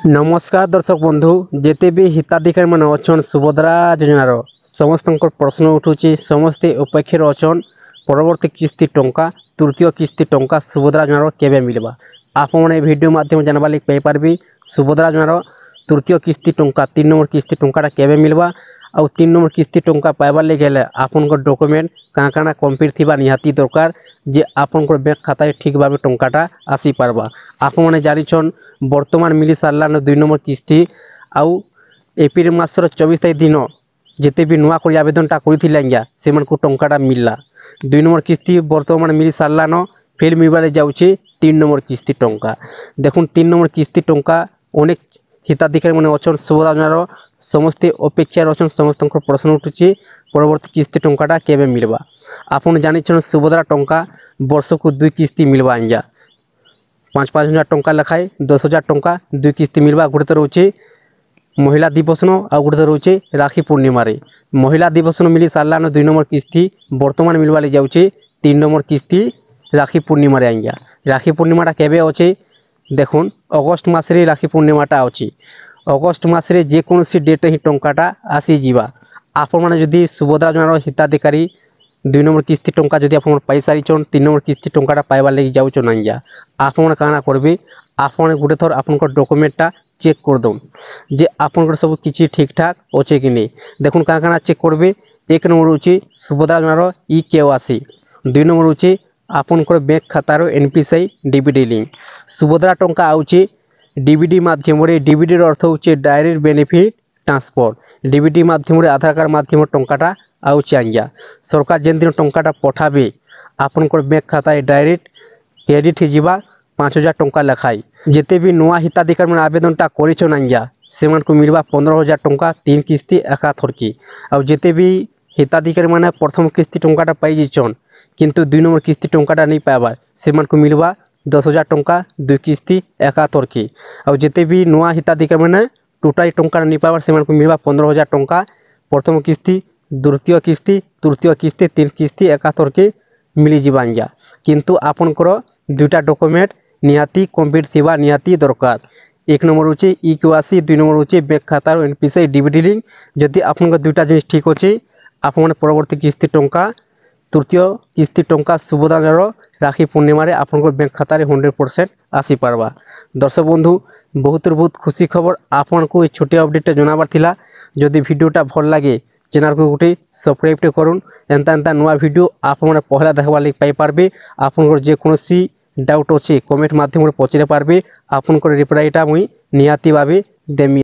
नमस्कार दर्शक बंधु जेते भी हिताधिकारी मान अच्छन सुभद्रा योजनार समस्त प्रश्न उठुची समस्ते उपेक्षार अच्छन परवर्ती किस्ती टंका तृतीय किस्ती टंका सुभद्रा योजनार केबे मिलवा आपने वीडियो माध्यम जानवा लगी पाइपारे सुभद्रा योजनार तृतीय किस्ती टंका 3 नंबर किस्ती टंका केबे मिलवा आउ 3 नंबर किस्ती टंका पाइबार लगे आपन डॉक्यूमेंट काଣା काଣା कम्प्लीट थिबा निहाती दरकार जे आपन बैंक खाता ठीक भाव टंकाटा आसी पारबा आपने जानिछन बर्तमान मिली सारान 2 नंबर किस्ती आउ एप्रिल मासर 24 तारीख दिन जिते भी नुआ कर आवेदनटा कर से टंकाटा मिलला 2 नंबर किस्ती बर्तमान मिली सारान फिर मिलबार जाऊँगी 3 नंबर किस्ती टंका देखुन 3 नंबर किस्ती टंका अनेक हिताधिकारी मैंने अच्छन सुभद्रा योजनार समस्ते अपेक्षार अच्छन समस्त प्रश्न उठुची परवर्ती किस्ती टंकाटा केबे मिलवा आपन जानिछन सुभद्रा टंका वर्ष को 2 किस्ती मिलवा आंजा 5-5 हजार टंका लेखाए 10,000 टंका 2 किस्ती मिलवा गोटे रोचे महिला दिवस न आ गोटे रोचे राखी पूर्णिमा रे महिला दिवस न मिली सारान 2 नंबर किस्ती बर्तमान मिलवा जाऊँचे 3 नंबर किस्ती राखी पूर्णिमा रे आंजा राखी पूर्णिमाटा केबे अच्छे देखुन अगस्ट मासरे राखी पूर्णिमाटा अच्छी अगस्ट मासरे जेकोसी डेट ही टंकाटा आसी जीवा आपण मैंने जदि सुभद्रा योजनार हिताधिकारी 2 नंबर किस्ती टंका जदि आप पाई सारिछन 3 नंबर किस्ती टंकाटा पाइबार लगी जाऊँचन आंजा आपन काଣା करबे आपन गोटे थर आपन डॉक्यूमेंटा चेक कर दौन जे आपन सब किसी ठीक ठाक अच्छे कि नहीं देखुन काଣା काଣା चेक करबे 1 नंबर होची सुभद्रा योजनार ई-केवासी 2 नंबर होची आपन बैंक खातार एनपीसीआई डीबीडी लिंक सुभद्रा टंका आउची डीबीडी माध्यम डीबीडी अर्थ होची डायरेक्ट बेनिफिट ट्रांसफर डीबीडी माध्यम आधार कार्ड माध्यम टंकाटा आउची आंजा सरकार जेन दिन टंकाटा पठाबे आपन बैंक खाता डायरेक्ट क्रेडिट हो 5,000 टंका लेखाई जिते भी नुआ हिताधिकारी मैंने आवेदनटा करिछन आंजा से मिलवा 15,000 टंका 3 किस्ती एका थरकी और जिते भी हिताधिकारी मैंने प्रथम किस्ती टंकाटा पाई जाइछन किंतु 2 नंबर किस्ती टंकाटा नहीं पाइबार से मिलवा 10,000 टंका 2 किस्ती एका थरकी और जिते भी नुआ हिताधिकारी मैंने टोटाल टंका नहीं पाइबार से मिलवा 15,000 टंका प्रथम किस्ती द्वितीय किस्ती तृतीय किस्ती 3 किस्ती एका थरकी मिली जीवा आंजा किंतु आपनकर 2टा डॉक्यूमेंट निहाती कम्प्लीट थिबा निहाती दरकार 1 नंबर होची ई-केवासी 2 नंबर होची बैंक खातार एनपीसीआई डीबीडी लिंक जदि आपनकर 2टा जिनिस ठीक होची आपन परवर्ती किस्ती टंका तृतीय किस्ती टंका सुभद्रा योजनार राखी पूर्णिमा रे आपनकर बैंक खातार 100% आसी पारबा दर्शक बंधु बहुत खुशी खबर आपन को छोटी अपडेट जनाबार थिला जदि वीडियोटा भल लगे चैनल को गोटे सब्सक्राइब करुन एंता नुआ वीडियो आप पहला देखा लगे पाइपारे आपन जेकोसी डाउट अच्छे कमेंट माध्यम पचारे पारबे आपन रिप्लाईटा मुई निहाती भावे देमी।